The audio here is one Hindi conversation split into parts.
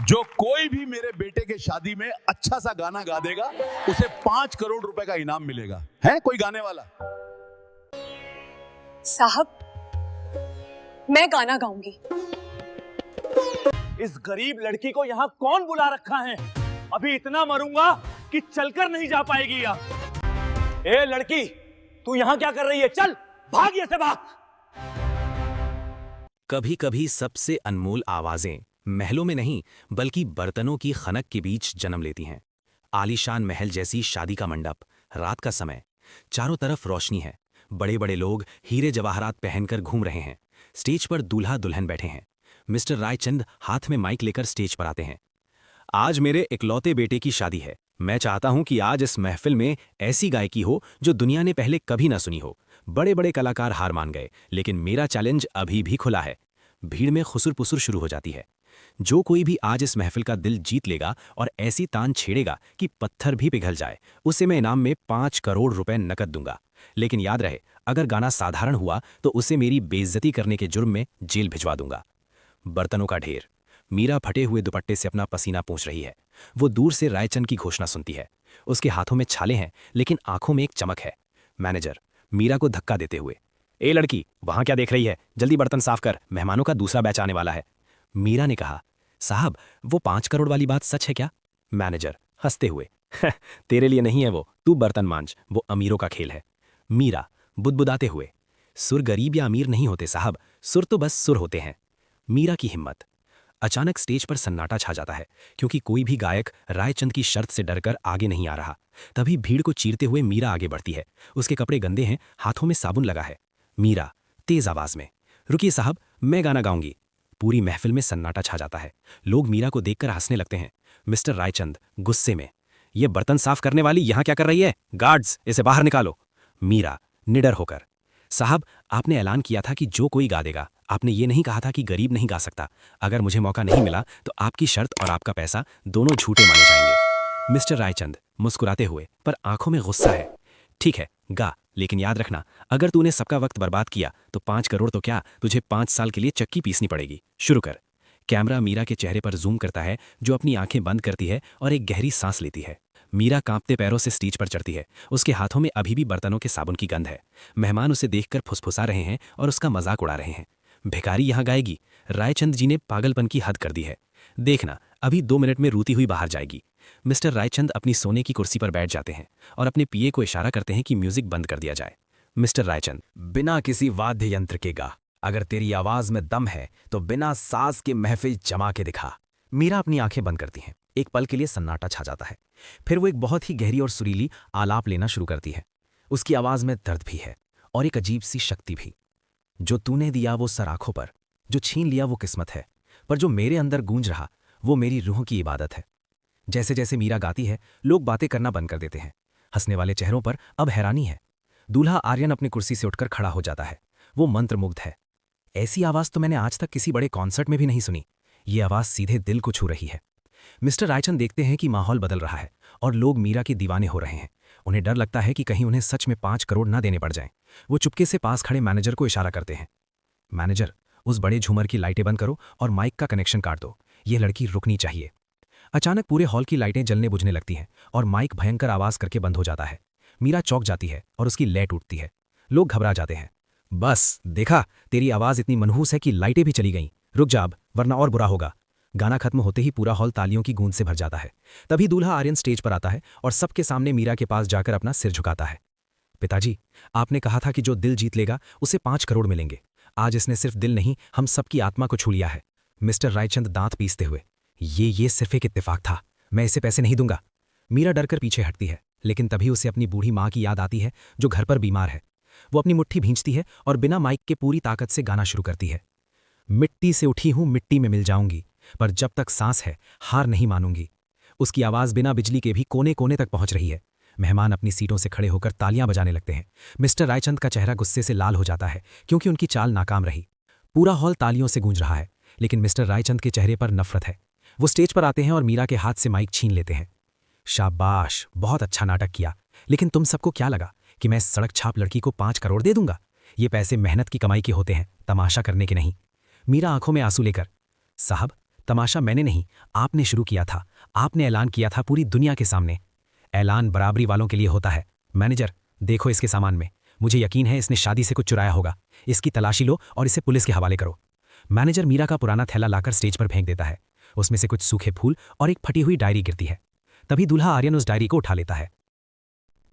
जो कोई भी मेरे बेटे के शादी में अच्छा सा गाना गा देगा उसे 5 करोड़ रुपए का इनाम मिलेगा। है कोई गाने वाला? साहब, मैं गाना गाऊंगी। इस गरीब लड़की को यहाँ कौन बुला रखा है? अभी इतना मरूंगा कि चलकर नहीं जा पाएगी यहाँ। ए लड़की, तू यहाँ क्या कर रही है? चल भाग, ये से भाग। कभी कभी सबसे अनमोल आवाजें महलों में नहीं बल्कि बर्तनों की खनक के बीच जन्म लेती हैं। आलीशान महल जैसी शादी का मंडप, रात का समय, चारों तरफ रोशनी है, बड़े बड़े लोग हीरे जवाहरात पहनकर घूम रहे हैं। स्टेज पर दूल्हा दुल्हन बैठे हैं। मिस्टर रायचंद हाथ में माइक लेकर स्टेज पर आते हैं। आज मेरे इकलौते बेटे की शादी है। मैं चाहता हूं कि आज इस महफिल में ऐसी गायकी हो जो दुनिया ने पहले कभी ना सुनी हो। बड़े बड़े कलाकार हार मान गए, लेकिन मेरा चैलेंज अभी भी खुला है। भीड़ में खुसुर पुसुर शुरू हो जाती है। जो कोई भी आज इस महफिल का दिल जीत लेगा और ऐसी तान छेड़ेगा कि पत्थर भी पिघल जाए, उसे मैं इनाम में 5 करोड़ रुपए नकद दूंगा। लेकिन याद रहे, अगर गाना साधारण हुआ तो उसे मेरी बेइज्जती करने के जुर्म में जेल भिजवा दूंगा। बर्तनों का ढेर। मीरा फटे हुए दुपट्टे से अपना पसीना पोंछ रही है। वो दूर से रायचंद की घोषणा सुनती है। उसके हाथों में छाले हैं, लेकिन आंखों में एक चमक है। मैनेजर मीरा को धक्का देते हुए, ए लड़की, वहां क्या देख रही है? जल्दी बर्तन साफ कर, मेहमानों का दूसरा बैच आने वाला है। मीरा ने कहा, साहब, वो 5 करोड़ वाली बात सच है क्या? मैनेजर हंसते हुए, तेरे लिए नहीं है वो, तू बर्तन मांझ, वो अमीरों का खेल है। मीरा बुदबुदाते हुए, सुर गरीब या अमीर नहीं होते साहब, सुर तो बस सुर होते हैं। मीरा की हिम्मत। अचानक स्टेज पर सन्नाटा छा जाता है, क्योंकि कोई भी गायक रायचंद की शर्त से डरकर आगे नहीं आ रहा। तभी भीड़ को चीरते हुए मीरा आगे बढ़ती है। उसके कपड़े गंदे हैं, हाथों में साबुन लगा है। मीरा तेज आवाज में, रुकिए साहब, मैं गाना गाऊंगी। पूरी महफिल में सन्नाटा छा जाता है। लोग मीरा को देखकर हंसने लगते हैं। मिस्टर रायचंद गुस्से में, ये बर्तन साफ करने वाली यहां क्या कर रही है? गार्ड्स, इसे बाहर निकालो। मीरा निडर होकर, साहब, आपने ऐलान किया था कि जो कोई गा देगा। आपने ये नहीं कहा था कि गरीब नहीं गा सकता। अगर मुझे मौका नहीं मिला तो आपकी शर्त और आपका पैसा दोनों झूठे माने जाएंगे। मिस्टर रायचंद मुस्कुराते हुए, पर आंखों में गुस्सा है। ठीक है, गा, लेकिन याद रखना, अगर तूने सबका वक्त बर्बाद किया तो 5 करोड़ तो क्या, तुझे 5 साल के लिए चक्की पीसनी पड़ेगी। शुरू कर। कैमरा मीरा के चेहरे पर जूम करता है, जो अपनी आंखें बंद करती है और एक गहरी सांस लेती है। मीरा कांपते पैरों से स्टेज पर चढ़ती है। उसके हाथों में अभी भी बर्तनों के साबुन की गंध है। मेहमान उसे देखकर फुसफुसा रहे हैं और उसका मजाक उड़ा रहे हैं। भिखारी यहां गाएगी? रायचंद जी ने पागलपन की हद कर दी है। देखना, अभी 2 मिनट में रूती हुई बाहर जाएगी। मिस्टर रायचंद अपनी सोने की कुर्सी पर बैठ जाते हैं और अपने पीए को इशारा करते हैं कि म्यूजिक बंद कर दिया जाए। मिस्टर रायचंद, बिना किसी वाद्य यंत्र के गा। अगर तेरी आवाज में दम है तो बिना साज के महफिल जमा के दिखा। मीरा अपनी आंखें बंद करती हैं। एक पल के लिए सन्नाटा छा जाता है। फिर वो एक बहुत ही गहरी और सुरीली आलाप लेना शुरू करती है। उसकी आवाज में दर्द भी है और एक अजीब सी शक्ति भी। जो तूने दिया वो सर आंखों पर, जो छीन लिया वो किस्मत है, पर जो मेरे अंदर गूंज रहा वो मेरी रूह की इबादत है। जैसे जैसे मीरा गाती है, लोग बातें करना बंद कर देते हैं। हंसने वाले चेहरों पर अब हैरानी है। दूल्हा आर्यन अपनी कुर्सी से उठकर खड़ा हो जाता है। वो मंत्रमुग्ध है। ऐसी आवाज तो मैंने आज तक किसी बड़े कॉन्सर्ट में भी नहीं सुनी। ये आवाज सीधे दिल को छू रही है। मिस्टर रायचंद देखते हैं कि माहौल बदल रहा है और लोग मीरा के दीवाने हो रहे हैं। उन्हें डर लगता है कि कहीं उन्हें सच में 5 करोड़ ना देने पड़ जाएं। वो चुपके से पास खड़े मैनेजर को इशारा करते हैं, मैनेजर, उस बड़े झूमर की लाइटें बंद करो और माइक का कनेक्शन काट दो। ये लड़की रुकनी चाहिए। अचानक पूरे हॉल की लाइटें जलने बुझने लगती हैं और माइक भयंकर आवाज करके बंद हो जाता है। मीरा चौंक जाती है और उसकी लय टूटती है। लोग घबरा जाते हैं। बस देखा, तेरी आवाज इतनी मनहूस है कि लाइटें भी चली गईं। रुक जा अब, वरना और बुरा होगा। गाना खत्म होते ही पूरा हॉल तालियों की गूंज से भर जाता है। तभी दूल्हा आर्यन स्टेज पर आता है और सबके सामने मीरा के पास जाकर अपना सिर झुकाता है। पिताजी, आपने कहा था कि जो दिल जीत लेगा उसे 5 करोड़ मिलेंगे। आज इसने सिर्फ दिल नहीं, हम सबकी आत्मा को छू लिया है। मिस्टर रायचंद दांत पीसते हुए, ये सिर्फ एक इत्तेफाक था, मैं इसे पैसे नहीं दूंगा। मीरा डरकर पीछे हटती है, लेकिन तभी उसे अपनी बूढ़ी माँ की याद आती है, जो घर पर बीमार है। वो अपनी मुट्ठी भींचती है और बिना माइक के पूरी ताकत से गाना शुरू करती है। मिट्टी से उठी हूं, मिट्टी में मिल जाऊंगी, पर जब तक सांस है हार नहीं मानूंगी। उसकी आवाज बिना बिजली के भी कोने कोने तक पहुंच रही है। मेहमान अपनी सीटों से खड़े होकर तालियां बजाने लगते हैं। मिस्टर रायचंद का चेहरा गुस्से से लाल हो जाता है, क्योंकि उनकी चाल नाकाम रही। पूरा हॉल तालियों से गूंज रहा है, लेकिन मिस्टर रायचंद के चेहरे पर नफरत है। वो स्टेज पर आते हैं और मीरा के हाथ से माइक छीन लेते हैं। शाबाश, बहुत अच्छा नाटक किया, लेकिन तुम सबको क्या लगा कि मैं इस सड़क छाप लड़की को 5 करोड़ दे दूंगा? ये पैसे मेहनत की कमाई के होते हैं, तमाशा करने के नहीं। मीरा आंखों में आंसू लेकर, साहब, तमाशा मैंने नहीं, आपने शुरू किया था। आपने ऐलान किया था पूरी दुनिया के सामने। ऐलान बराबरी वालों के लिए होता है। मैनेजर, देखो इसके सामान में, मुझे यकीन है इसने शादी से कुछ चुराया होगा। इसकी तलाशी लो और इसे पुलिस के हवाले करो। मैनेजर मीरा का पुराना थैला लाकर स्टेज पर फेंक देता है। उसमें से कुछ सूखे फूल और एक फटी हुई डायरी गिरती है। तभी दूल्हा आर्यन उस डायरी को उठा लेता है।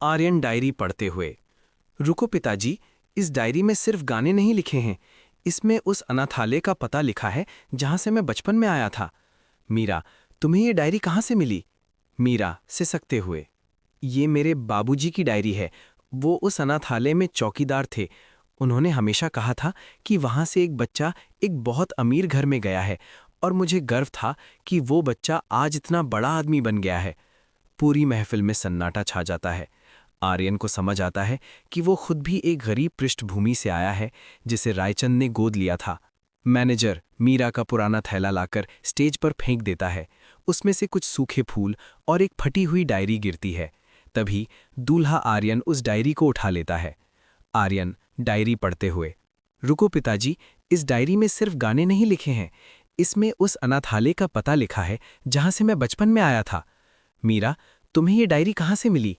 आर्यन डायरी पढ़ते हुए, रुको पिताजी, इस डायरी में सिर्फ गाने नहीं लिखे हैं, इसमें उस अनाथालय का पता लिखा है जहां से मैं बचपन में आया था। मीरा, तुम्हें ये डायरी कहाँ से मिली? मीरा सिसकते हुए, ये मेरे बाबूजी की डायरी है। वो उस अनाथालय में चौकीदार थे। उन्होंने हमेशा कहा था कि वहां से एक बच्चा एक बहुत अमीर घर में गया है और मुझे गर्व था कि वो बच्चा आज इतना बड़ा आदमी बन गया है। पूरी महफिल में सन्नाटा छा जाता है। आर्यन को समझ आता है कि वो खुद भी एक गरीब पृष्ठभूमि से आया है जिसे रायचंद ने गोद लिया था। मैनेजर मीरा का पुराना थैला लाकर स्टेज पर फेंक देता है। उसमें से कुछ सूखे फूल और एक फटी हुई डायरी गिरती है। तभी दूल्हा आर्यन उस डायरी को उठा लेता है। आर्यन डायरी पढ़ते हुए, रुको पिताजी, इस डायरी में सिर्फ गाने नहीं लिखे हैं, इसमें उस अनाथालय का पता लिखा है जहां से मैं बचपन में आया था। मीरा, तुम्हें ये डायरी कहाँ से मिली?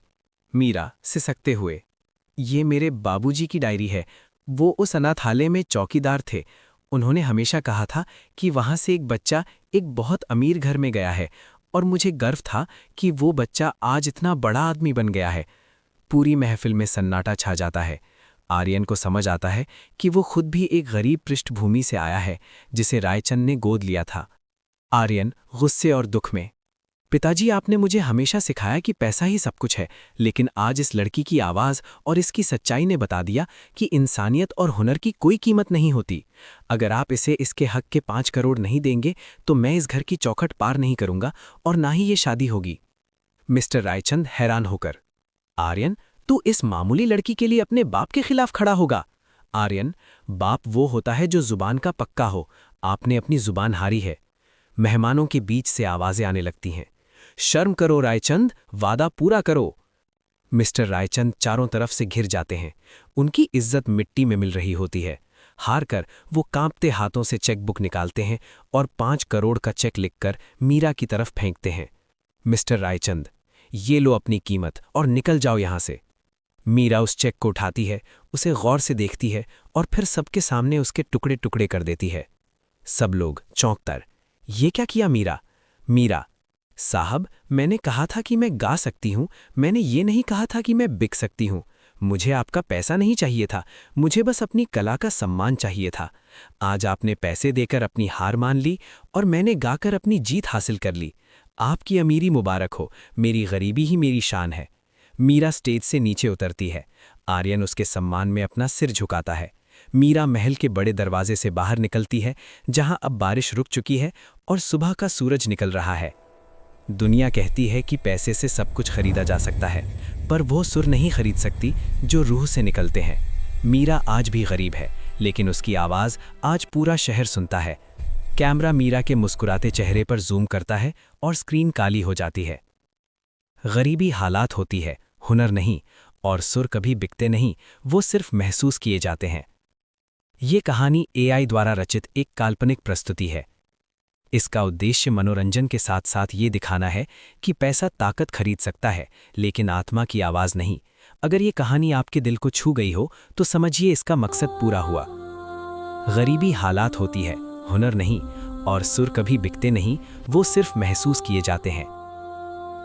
मीरा सिसकते हुए, ये मेरे बाबूजी की डायरी है। वो उस अनाथालय में चौकीदार थे। उन्होंने हमेशा कहा था कि वहां से एक बच्चा एक बहुत अमीर घर में गया है और मुझे गर्व था कि वो बच्चा आज इतना बड़ा आदमी बन गया है। पूरी महफिल में सन्नाटा छा जाता है। आर्यन को समझ आता है कि वो खुद भी एक गरीब पृष्ठभूमि से आया है जिसे रायचंद ने गोद लिया था। आर्यन गुस्से और दुख में, पिताजी, आपने मुझे हमेशा सिखाया कि पैसा ही सब कुछ है, लेकिन आज इस लड़की की आवाज़ और इसकी सच्चाई ने बता दिया कि इंसानियत और हुनर की कोई कीमत नहीं होती। अगर आप इसे इसके हक के 5 करोड़ नहीं देंगे तो मैं इस घर की चौखट पार नहीं करूंगा और ना ही ये शादी होगी। मिस्टर रायचंद हैरान होकर, आर्यन, तू इस मामूली लड़की के लिए अपने बाप के खिलाफ खड़ा होगा? आर्यन, बाप वो होता है जो जुबान का पक्का हो। आपने अपनी जुबान हारी है। मेहमानों के बीच से आवाजें आने लगती हैं। शर्म करो रायचंद, वादा पूरा करो। मिस्टर रायचंद चारों तरफ से घिर जाते हैं। उनकी इज्जत मिट्टी में मिल रही होती है। हार कर वो कांपते हाथों से चेकबुक निकालते हैं और 5 करोड़ का चेक लिखकर मीरा की तरफ फेंकते हैं। मिस्टर रायचंद, ये लो अपनी कीमत और निकल जाओ यहां से। मीरा उस चेक को उठाती है, उसे गौर से देखती है और फिर सबके सामने उसके टुकड़े टुकड़े कर देती है। सब लोग चौंककर, ये क्या किया मीरा? मीरा, साहब, मैंने कहा था कि मैं गा सकती हूं, मैंने ये नहीं कहा था कि मैं बिक सकती हूं। मुझे आपका पैसा नहीं चाहिए था, मुझे बस अपनी कला का सम्मान चाहिए था। आज आपने पैसे देकर अपनी हार मान ली और मैंने गाकर अपनी जीत हासिल कर ली। आपकी अमीरी मुबारक हो, मेरी गरीबी ही मेरी शान है। मीरा स्टेज से नीचे उतरती है। आर्यन उसके सम्मान में अपना सिर झुकाता है। मीरा महल के बड़े दरवाजे से बाहर निकलती है, जहां अब बारिश रुक चुकी है और सुबह का सूरज निकल रहा है। दुनिया कहती है कि पैसे से सब कुछ खरीदा जा सकता है, पर वो सुर नहीं खरीद सकती जो रूह से निकलते हैं। मीरा आज भी गरीब है, लेकिन उसकी आवाज़ आज पूरा शहर सुनता है। कैमरा मीरा के मुस्कुराते चेहरे पर जूम करता है और स्क्रीन काली हो जाती है। गरीबी हालात होती है, हुनर नहीं, और सुर कभी बिकते नहीं, वो सिर्फ महसूस किए जाते हैं। ये कहानी AI द्वारा रचित एक काल्पनिक प्रस्तुति है। इसका उद्देश्य मनोरंजन के साथ साथ ये दिखाना है कि पैसा ताकत खरीद सकता है, लेकिन आत्मा की आवाज़ नहीं। अगर ये कहानी आपके दिल को छू गई हो तो समझिए इसका मकसद पूरा हुआ। गरीबी हालात होती है, हुनर नहीं, और सुर कभी बिकते नहीं, वो सिर्फ महसूस किए जाते हैं।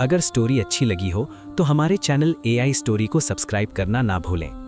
अगर स्टोरी अच्छी लगी हो तो हमारे चैनल AI स्टोरी को सब्सक्राइब करना ना भूलें।